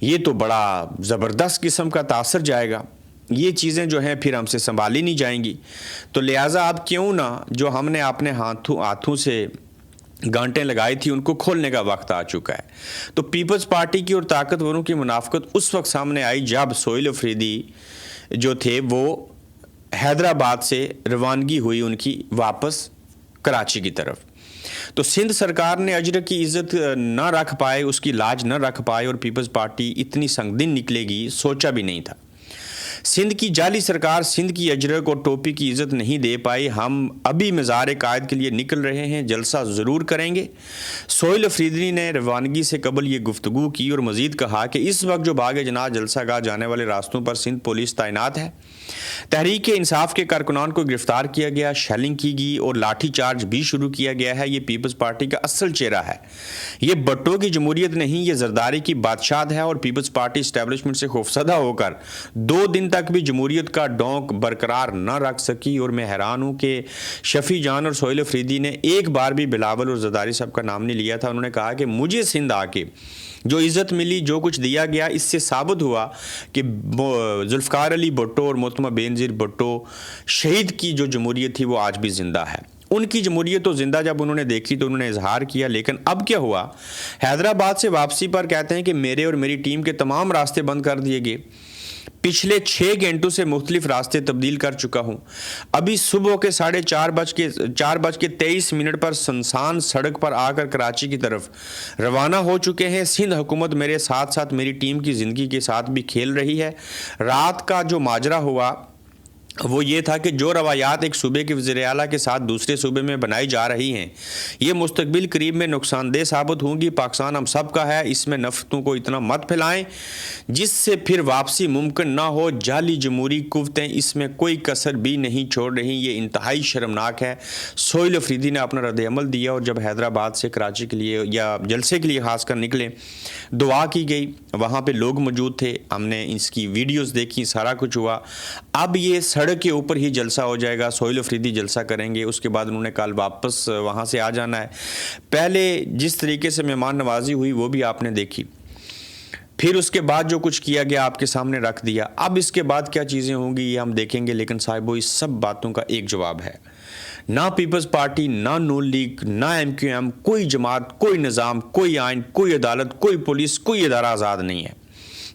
یہ تو بڑا زبردست قسم کا تاثر جائے گا، یہ چیزیں جو ہیں پھر ہم سے سنبھالی نہیں جائیں گی۔ تو لہٰذا اب کیوں نہ جو ہم نے اپنے ہاتھوں سے گانٹیں لگائی تھی ان کو کھولنے کا وقت آ چکا ہے۔ تو پیپلز پارٹی کی اور طاقتوروں کی منافقت اس وقت سامنے آئی جب سہیل افریدی جو تھے وہ حیدرآباد سے روانگی ہوئی ان کی واپس کراچی کی طرف۔ تو سندھ سرکار نے اجرک کی عزت نہ رکھ پائے، اس کی لاج نہ رکھ پائے، اور پیپلز پارٹی اتنی سنگ دن نکلے گی سوچا بھی نہیں تھا۔ سندھ کی جعلی سرکار سندھ کی اجرک اور ٹوپی کی عزت نہیں دے پائی۔ ہم ابھی مزار قائد کے لیے نکل رہے ہیں، جلسہ ضرور کریں گے۔ سہیل افریدی نے روانگی سے قبل یہ گفتگو کی اور مزید کہا کہ اس وقت جو باغ جناح جلسہ گاہ جانے والے راستوں پر سندھ پولیس تعینات ہے۔ تحریک انصاف کے کارکنان کو گرفتار کیا گیا، شیلنگ کی گئی اور لاٹھی چارج بھی شروع کیا گیا ہے۔ یہ پیپلز پارٹی کا اصل چہرہ ہے، یہ بٹوں کی جمہوریت نہیں، یہ زرداری کی بادشاہت ہے۔ اور پیپلز پارٹی اسٹیبلشمنٹ سے خوفزدہ ہو کر 2 دن تک بھی جمہوریت کا ڈونک برقرار نہ رکھ سکی۔ اور میں حیران ہوں کہ شفیع جان اور سہیل افریدی نے ایک بار بھی بلاول اور زرداری صاحب کا نام نہیں لیا تھا۔ انہوں نے کہا کہ مجھے سندھ آ کے جو عزت ملی، جو کچھ دیا گیا، اس سے ثابت ہوا کہ ذوالفقار علی بھٹو اور محترمہ بینظیر بھٹو شہید کی جو جمہوریت تھی وہ آج بھی زندہ ہے۔ ان کی جمہوریت تو زندہ جب انہوں نے دیکھی تو انہوں نے اظہار کیا، لیکن اب کیا ہوا؟ حیدرآباد سے واپسی پر کہتے ہیں کہ میرے اور میری ٹیم کے تمام راستے بند کر دیے گئے۔ پچھلے 6 گھنٹوں سے مختلف راستے تبدیل کر چکا ہوں۔ ابھی صبح کے 4:23 پر سنسان سڑک پر آ کر کراچی کی طرف روانہ ہو چکے ہیں۔ سندھ حکومت میرے ساتھ ساتھ میری ٹیم کی زندگی کے ساتھ بھی کھیل رہی ہے۔ رات کا جو ماجرا ہوا وہ یہ تھا کہ جو روایات ایک صوبے کے وزیر اعلیٰ کے ساتھ دوسرے صوبے میں بنائی جا رہی ہیں یہ مستقبل قریب میں نقصان دہ ثابت ہوں گی۔ پاکستان ہم سب کا ہے، اس میں نفرتوں کو اتنا مت پھیلائیں جس سے پھر واپسی ممکن نہ ہو۔ جعلی جمہوری قوتیں اس میں کوئی کسر بھی نہیں چھوڑ رہی، یہ انتہائی شرمناک ہے۔ سہیل افریدی نے اپنا رد عمل دیا اور جب حیدرآباد سے کراچی کے لیے یا جلسے کے لیے خاص کر نکلے، دعا کی گئی، وہاں پہ لوگ موجود تھے، ہم نے اس کی ویڈیوز دیکھی، سارا کچھ ہوا۔ اب یہ سڑک کے اوپر ہی جلسہ ہو جائے گا، سہیل افریدی جلسہ کریں گے، اس کے بعد انہوں نے کل واپس وہاں سے آ جانا ہے۔ پہلے جس طریقے سے مہمان نوازی ہوئی وہ بھی آپ نے دیکھی، پھر اس کے بعد جو کچھ کیا گیا آپ کے سامنے رکھ دیا۔ اب اس کے بعد کیا چیزیں ہوں گی یہ ہم دیکھیں گے، لیکن صاحبو اس سب باتوں کا ایک جواب ہے، نہ پیپلز پارٹی، نہ نون لیگ، نہ ایم کیو ایم، کوئی جماعت، کوئی نظام، کوئی آئین، کوئی عدالت، کوئی پولیس، کوئی ادارہ آزاد نہیں ہے۔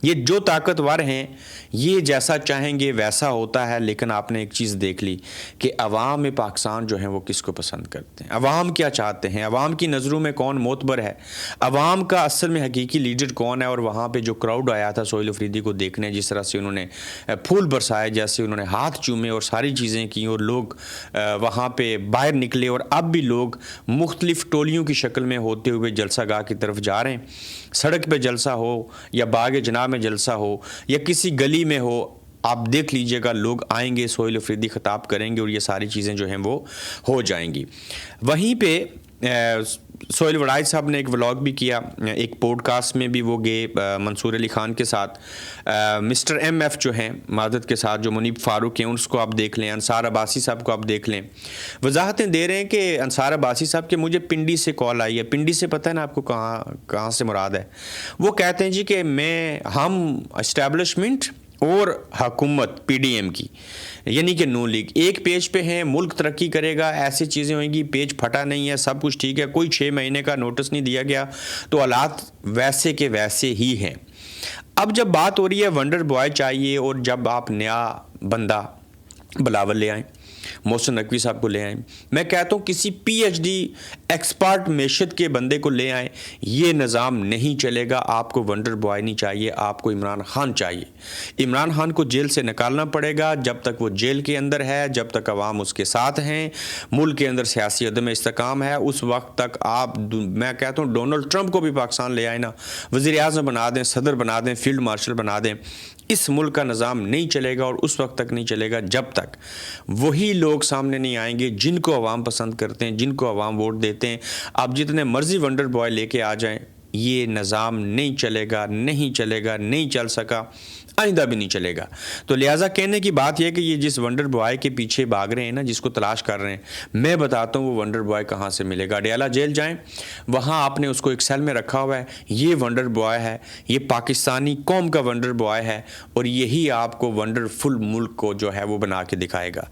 یہ جو طاقتور ہیں یہ جیسا چاہیں گے ویسا ہوتا ہے، لیکن آپ نے ایک چیز دیکھ لی کہ عوام پاکستان جو ہیں وہ کس کو پسند کرتے ہیں، عوام کیا چاہتے ہیں، عوام کی نظروں میں کون معتبر ہے، عوام کا اصل میں حقیقی لیڈر کون ہے۔ اور وہاں پہ جو کراؤڈ آیا تھا سہیل افریدی کو دیکھنے، جس طرح سے انہوں نے پھول برسائے، جیسے انہوں نے ہاتھ چومے اور ساری چیزیں کی، اور لوگ وہاں پہ باہر نکلے، اور اب بھی لوگ مختلف ٹولیوں کی شکل میں ہوتے ہوئے جلسہ گاہ کی طرف جا رہے ہیں۔ سڑک پہ جلسہ ہو یا باغ جناح میں جلسہ ہو یا کسی گلی میں ہو، آپ دیکھ لیجئے گا لوگ آئیں گے، سہیل افریدی خطاب کریں گے اور یہ ساری چیزیں جو ہیں وہ ہو جائیں گی۔ وہیں پہ سہیل وڑائی صاحب نے ایک ولاگ بھی کیا، ایک پوڈ کاسٹ میں بھی وہ گئے منصور علی خان کے ساتھ، مسٹر ایم ایف جو ہیں معدد کے ساتھ، جو منیب فاروق ہیں اس کو آپ دیکھ لیں، انصار عباسی صاحب کو آپ دیکھ لیں، وضاحتیں دے رہے ہیں کہ انصار عباسی صاحب کے مجھے پنڈی سے کال آئی ہے۔ پنڈی سے پتہ ہے نا آپ کو کہاں سے مراد ہے؟ وہ کہتے ہیں جی کہ ہم اسٹیبلشمنٹ اور حکومت پی ڈی ایم کی یعنی کہ نون لیگ ایک پیج پہ ہیں، ملک ترقی کرے گا، ایسی چیزیں ہوئیں گی، پیج پھٹا نہیں ہے، سب کچھ ٹھیک ہے، کوئی 6 مہینے کا نوٹس نہیں دیا گیا، تو حالات ویسے کے ویسے ہی ہیں۔ اب جب بات ہو رہی ہے ونڈر بوائے چاہیے، اور جب آپ نیا بندہ بلاول لے آئیں، محسن نقوی صاحب کو لے آئیں، میں کہتا ہوں کسی پی ایچ ڈی ایکسپرٹ معیشت کے بندے کو لے آئیں، یہ نظام نہیں چلے گا۔ آپ کو ونڈر بوائے نہیں چاہیے، آپ کو عمران خان چاہیے۔ عمران خان کو جیل سے نکالنا پڑے گا، جب تک وہ جیل کے اندر ہے، جب تک عوام اس کے ساتھ ہیں، ملک کے اندر سیاسی عدم استحکام ہے، اس وقت تک آپ، میں کہتا ہوں ڈونلڈ ٹرمپ کو بھی پاکستان لے آئیں نا، وزیر اعظم بنا دیں، صدر بنا دیں، فیلڈ مارشل بنا دیں، اس ملک کا نظام نہیں چلے گا، اور اس وقت تک نہیں چلے گا جب تک وہی لوگ سامنے نہیں آئیں گے جن کو عوام پسند کرتے ہیں، جن کو عوام ووٹ دیتے ہیں۔ آپ جتنے مرضی ونڈر بوائے لے کے آ جائیں، یہ نظام نہیں چلے گا، نہیں چلے گا، نہیں چل سکا۔ آئندہ بھی نہیں چلے گا۔ تو لہٰذا کہنے کی بات یہ کہ یہ جس ونڈر بوائے کے پیچھے بھاگ رہے ہیں نا، جس کو تلاش کر رہے ہیں، میں بتاتا ہوں وہ ونڈر بوائے کہاں سے ملے گا۔ اڈیالہ جیل جائیں، وہاں آپ نے اس کو ایک سیل میں رکھا ہوا ہے، یہ ونڈر بوائے ہے، یہ پاکستانی قوم کا ونڈر بوائے ہے، اور یہی آپ کو ونڈرفل ملک کو جو ہے وہ بنا کے دکھائے گا۔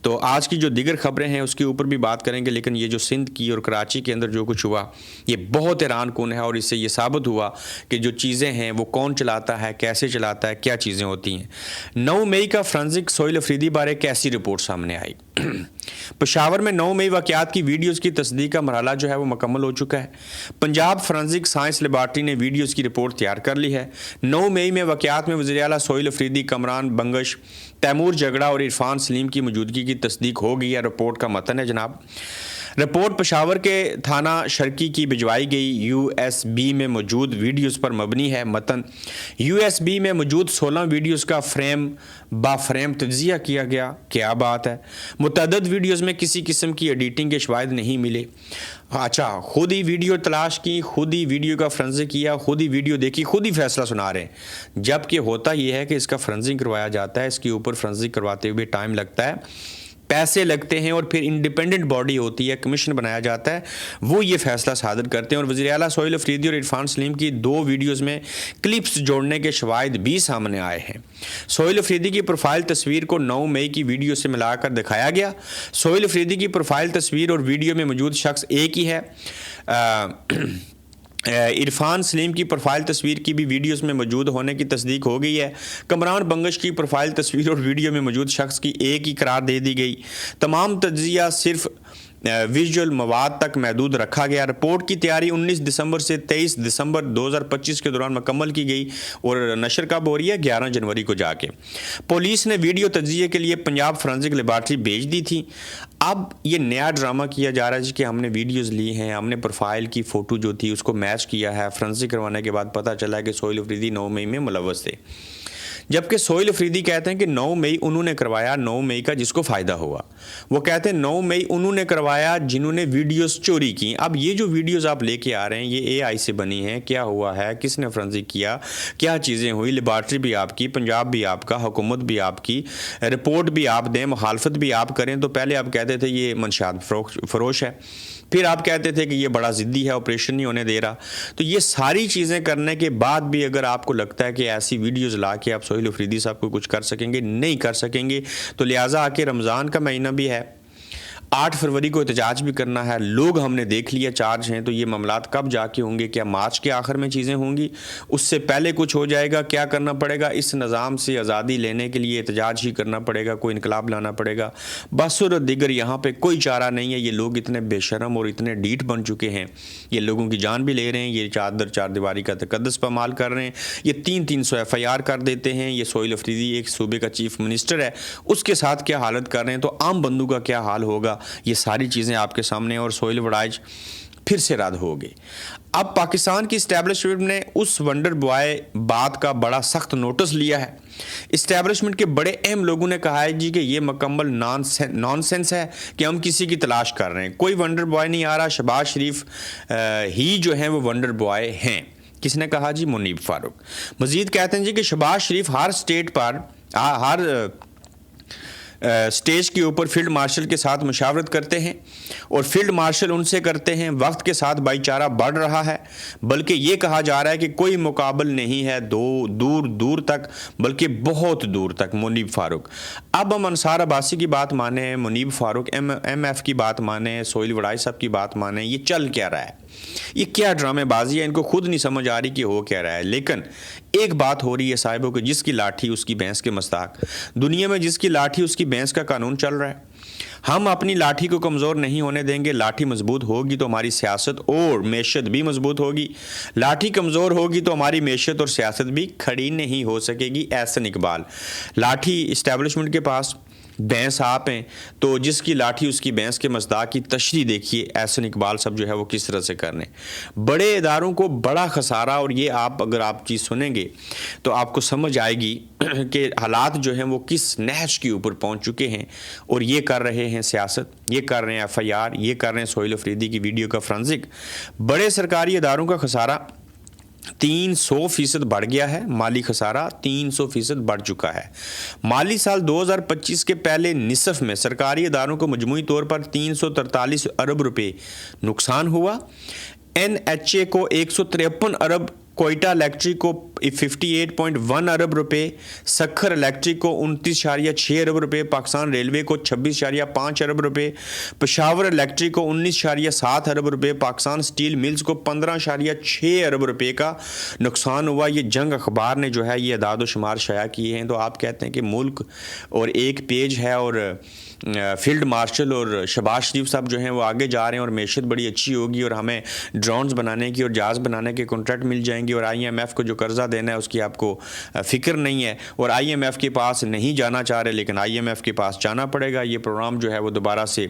تو آج کی جو دیگر خبریں ہیں اس کے اوپر بھی بات کریں گے، لیکن یہ جو سندھ کی اور کراچی کے اندر جو کچھ ہوا یہ بہت حیران کن ہے، اور اس سے یہ ثابت ہوا کہ جو چیزیں ہیں وہ کون چلاتا ہے، کیسے چلاتا ہے، کیا چیزیں ہوتی ہیں۔ 9 مئی کا فرانزک سہیل افریدی بارے کیسی رپورٹ سامنے آئی؟ پشاور میں 9 مئی واقعات کی ویڈیوز کی تصدیق کا مرحلہ جو ہے وہ مکمل ہو چکا ہے۔ پنجاب فرانزک سائنس لیبارٹری نے ویڈیوز کی رپورٹ تیار کر لی ہے۔ 9 مئی میں واقعات میں وزیر اعلیٰ سہیل افریدی، کمران بنگش، تیمور جگڑا اور عرفان سلیم کی موجودگی کی تصدیق ہو گئی ہے۔ رپورٹ کا متن ہے جناب۔ رپورٹ پشاور کے تھانہ شرکی کی بھجوائی گئی یو ایس بی میں موجود ویڈیوز پر مبنی ہے۔ متن: یو ایس بی میں موجود 16 ویڈیوز کا فریم با فریم تجزیہ کیا گیا۔ کیا بات ہے! متعدد ویڈیوز میں کسی قسم کی ایڈیٹنگ کے شواہد نہیں ملے۔ اچھا، خود ہی ویڈیو تلاش کی، خود ہی ویڈیو کا فرنزنگ کیا، خود ہی ویڈیو دیکھی، خود ہی فیصلہ سنا رہے ہیں، جبکہ ہوتا یہ ہے کہ اس کا فرنزنگ کروایا جاتا ہے، اس کے اوپر فرنزنگ کرواتے ہوئے ٹائم لگتا ہے، پیسے لگتے ہیں، اور پھر انڈیپینڈنٹ باڈی ہوتی ہے، کمیشن بنایا جاتا ہے، وہ یہ فیصلہ صادر کرتے ہیں۔ اور وزیر اعلیٰ سہیل افریدی اور عرفان سلیم کی 2 ویڈیوز میں کلپس جوڑنے کے شواہد بھی سامنے آئے ہیں۔ سہیل افریدی کی پروفائل تصویر کو 9 مئی کی ویڈیو سے ملا کر دکھایا گیا۔ سہیل افریدی کی پروفائل تصویر اور ویڈیو میں موجود شخص ایک ہی ہے۔ عرفان سلیم کی پروفائل تصویر کی بھی ویڈیوز میں موجود ہونے کی تصدیق ہو گئی ہے۔ کمران بنگش کی پروفائل تصویر اور ویڈیو میں موجود شخص کی ایک ہی قرار دے دی گئی۔ تمام تجزیہ صرف ویژول مواد تک محدود رکھا گیا۔ رپورٹ کی تیاری 19 دسمبر سے 23 دسمبر 2025 کے دوران مکمل کی گئی، اور نشر کب ہو رہی ہے؟ 11 جنوری کو جا کے۔ پولیس نے ویڈیو تجزیے کے لیے پنجاب فرانزک لیبارٹری بھیج دی تھی۔ اب یہ نیا ڈرامہ کیا جا رہا ہے کہ ہم نے ویڈیوز لی ہیں، ہم نے پروفائل کی فوٹو جو تھی اس کو میچ کیا ہے، فرانزک کروانے کے بعد پتہ چلا ہے کہ سہیل افریدی 9 مئی میں ملوث تھے، جبکہ سہیل افریدی کہتے ہیں کہ 9 مئی انہوں نے کروایا، 9 مئی کا جس کو فائدہ ہوا۔ وہ کہتے ہیں 9 مئی انہوں نے کروایا جنہوں نے ویڈیوز چوری کی۔ اب یہ جو ویڈیوز آپ لے کے آ رہے ہیں یہ اے آئی سے بنی ہیں، کیا ہوا ہے، کس نے فرانزک کیا، کیا چیزیں ہوئی، لیبارٹری بھی آپ کی، پنجاب بھی آپ کا، حکومت بھی آپ کی، رپورٹ بھی آپ دیں، مخالفت بھی آپ کریں۔ تو پہلے آپ کہتے تھے یہ منشیات فروش ہے، پھر آپ کہتے تھے کہ یہ بڑا ضدی ہے، آپریشن نہیں ہونے دے رہا۔ تو یہ ساری چیزیں کرنے کے بعد بھی اگر آپ کو لگتا ہے کہ ایسی ویڈیوز لا کے آپ سہیل افریدی صاحب کو کچھ کر سکیں گے، نہیں کر سکیں گے، تو لہٰذا آ کے رمضان کا مہینہ بھی ہے، 8 فروری کو احتجاج بھی کرنا ہے، لوگ ہم نے دیکھ لیا چارج ہیں، تو یہ معاملات کب جا کے ہوں گے؟ کیا مارچ کے آخر میں چیزیں ہوں گی؟ اس سے پہلے کچھ ہو جائے گا؟ کیا کرنا پڑے گا؟ اس نظام سے آزادی لینے کے لیے احتجاج ہی کرنا پڑے گا، کوئی انقلاب لانا پڑے گا، بس اور دیگر یہاں پہ کوئی چارہ نہیں ہے۔ یہ لوگ اتنے بے شرم اور اتنے ڈھیٹ بن چکے ہیں، یہ لوگوں کی جان بھی لے رہے ہیں، یہ چار دیواری کا تقدس پامال کر رہے ہیں، یہ 300 FIR کر دیتے ہیں۔ یہ سہیل افریدی ایک صوبے کا چیف منسٹر ہے، اس کے ساتھ کیا حالت کر رہے ہیں، تو عام بندوں کا کیا حال ہوگا؟ یہ ساری چیزیں آپ کے سامنے، اور سہیل وڑائچ پھر سے رد ہو گئے۔ اب پاکستان کی اسٹیبلشمنٹ نے اس ونڈر بوائے بات کا بڑا سخت نوٹس لیا ہے۔ اسٹیبلشمنٹ کے بڑے اہم لوگوں نے کہا ہے جی کہ یہ مکمل نان سینس ہے کہ ہم کسی کی تلاش کر رہے ہیں، کوئی ونڈر بوائے نہیں آ رہا، شہباز شریف ہی جو ہیں وہ ونڈر بوائے ہیں۔ کس نے کہا جی؟ منیب فاروق۔ مزید کہتے ہیں جی کہ شہباز شریف ہر اسٹیٹ پر ہر اسٹیج کے اوپر فیلڈ مارشل کے ساتھ مشاورت کرتے ہیں، اور فیلڈ مارشل ان سے کرتے ہیں۔ وقت کے ساتھ بھائی چارہ بڑھ رہا ہے، بلکہ یہ کہا جا رہا ہے کہ کوئی مقابل نہیں ہے دور تک، بلکہ بہت دور تک۔ منیب فاروق۔ اب ہم انصار عباسی کی بات مانیں، منیب فاروق MF کی بات مانیں، سہیل وڑائچ صاحب کی بات مانیں، یہ چل کیا رہا ہے؟ یہ کیا ڈرامے بازی ہے؟ ان کو خود نہیں سمجھ آ رہی کہ ہو کیا رہا ہے۔ لیکن ایک بات ہو رہی ہے صاحبوں کہ جس کی لاٹھی اس کی بھینس کے مستاق، دنیا میں جس کی لاٹھی اس کی بھینس کا قانون چل رہا ہے۔ ہم اپنی لاٹھی کو کمزور نہیں ہونے دیں گے۔ لاٹھی مضبوط ہوگی تو ہماری سیاست اور معیشت بھی مضبوط ہوگی، لاٹھی کمزور ہوگی تو ہماری معیشت اور سیاست بھی کھڑی نہیں ہو سکے گی۔ احسن اقبال۔ لاٹھی اسٹیبلشمنٹ کے پاس، بھینس آپ ہیں، تو جس کی لاٹھی اس کی بھینس کے مصداق کی تشریح دیکھیے احسن اقبال صاحب جو ہے وہ کس طرح سے کرنے۔ بڑے اداروں کو بڑا خسارہ، اور یہ اگر آپ چیز سنیں گے تو آپ کو سمجھ آئے گی کہ حالات جو ہیں وہ کس نہج کے اوپر پہنچ چکے ہیں، اور یہ کر رہے ہیں سیاست، یہ کر رہے ہیں FIR، یہ کر رہے ہیں سہیل افریدی کی ویڈیو کا فرانزک۔ بڑے سرکاری اداروں کا خسارہ 300% بڑھ گیا ہے، مالی خسارہ 300% بڑھ چکا ہے۔ مالی سال 2025 کے پہلے نصف میں سرکاری اداروں کو مجموعی طور پر 343 ارب روپے نقصان ہوا، این ایچ اے کو 153 ارب، کوئٹہ الیکٹرک کو 58.1 ارب روپے، سکھر الیکٹرک کو 29.6 ارب روپے، پاکستان ریلوے کو 26.5 ارب روپے، پشاور الیکٹرک کو 19.7 ارب روپے، پاکستان سٹیل ملز کو 15.6 ارب روپے کا نقصان ہوا۔ یہ جنگ اخبار نے جو ہے یہ اعداد و شمار شائع کیے ہیں۔ تو آپ کہتے ہیں کہ ملک اور ایک پیج ہے اور فیلڈ مارشل اور شہباز شریف صاحب جو ہیں وہ آگے جا رہے ہیں اور معیشت بڑی اچھی ہوگی اور ہمیں ڈرونز بنانے کی اور جہاز بنانے کے کنٹریکٹ مل جائیں گے، اور آئی ایم ایف کو جو قرضہ دینا ہے اس کی آپ کو فکر نہیں ہے، اور آئی ایم ایف کے پاس نہیں جانا چاہ رہے لیکن آئی ایم ایف کے پاس جانا پڑے گا، یہ پروگرام جو ہے وہ دوبارہ سے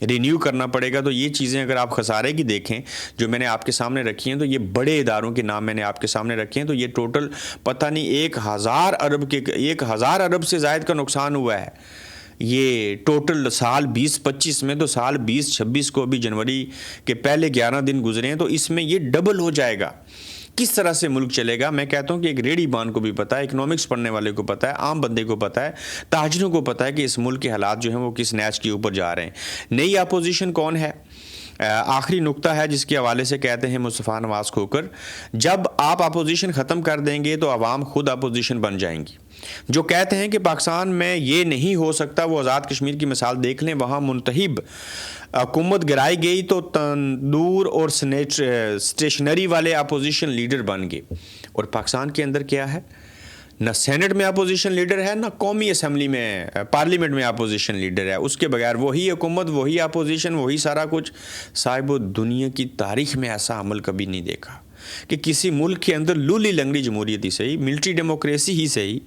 رینیو کرنا پڑے گا۔ تو یہ چیزیں اگر آپ خسارے کی دیکھیں جو میں نے آپ کے سامنے رکھی ہیں، تو یہ بڑے اداروں کے نام میں نے آپ کے سامنے رکھے ہیں، تو یہ ٹوٹل پتہ نہیں 1000 ارب سے زائد کا نقصان ہوا ہے۔ یہ ٹوٹل سال 2025 میں، تو سال 2026 کو ابھی جنوری کے پہلے 11 دن گزرے ہیں، تو اس میں یہ ڈبل ہو جائے گا۔ کس طرح سے ملک چلے گا؟ میں کہتا ہوں کہ ایک ریڑھی بان کو بھی پتہ ہے، اکنامکس پڑھنے والے کو پتہ ہے، عام بندے کو پتہ ہے، تاجروں کو پتہ ہے کہ اس ملک کے حالات جو ہیں وہ کس نیچ کے اوپر جا رہے ہیں۔ نئی اپوزیشن کون ہے؟ آخری نقطہ ہے جس کے حوالے سے کہتے ہیں مصطفیٰ نواز کھوکر، جب آپ اپوزیشن ختم کر دیں گے تو عوام خود اپوزیشن بن جائیں گی۔ جو کہتے ہیں کہ پاکستان میں یہ نہیں ہو سکتا، وہ آزاد کشمیر کی مثال دیکھ لیں، وہاں منتخب حکومت گرائی گئی تو تندور اور اسٹیشنری والے اپوزیشن لیڈر بن گئے، اور پاکستان کے اندر کیا ہے؟ نہ سینٹ میں اپوزیشن لیڈر ہے، نہ قومی اسمبلی میں پارلیمنٹ میں اپوزیشن لیڈر ہے، اس کے بغیر وہی حکومت، وہی اپوزیشن، وہی سارا کچھ۔ صاحب دنیا کی تاریخ میں ایسا عمل کبھی نہیں دیکھا کہ کسی ملک کے اندر لولی لنگڑی جمہوریت ہی صحیح، ملٹری ڈیموکریسی ہی صحیح،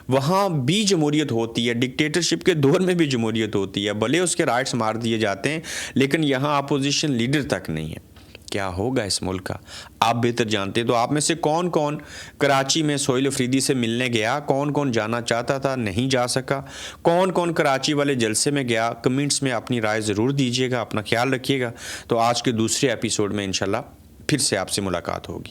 وہاں بھی جمہوریت ہوتی ہے، ڈکٹیٹرشپ کے دور میں بھی جمہوریت ہوتی ہے، بھلے اس کے رائٹس مار دیے جاتے ہیں لیکن یہاں اپوزیشن لیڈر تک نہیں ہے۔ کیا ہوگا اس ملک کا؟ آپ بہتر جانتے ہیں۔ تو آپ میں سے کون کون کراچی میں سہیل افریدی سے ملنے گیا؟ کون کون جانا چاہتا تھا نہیں جا سکا؟ کون کون کراچی والے جلسے میں گیا؟ کمنٹس میں اپنی رائے ضرور دیجیے گا، اپنا خیال رکھیے گا۔ تو آج کے دوسرے ایپیسوڈ میں انشاءاللہ پھر سے آپ سے ملاقات ہوگی۔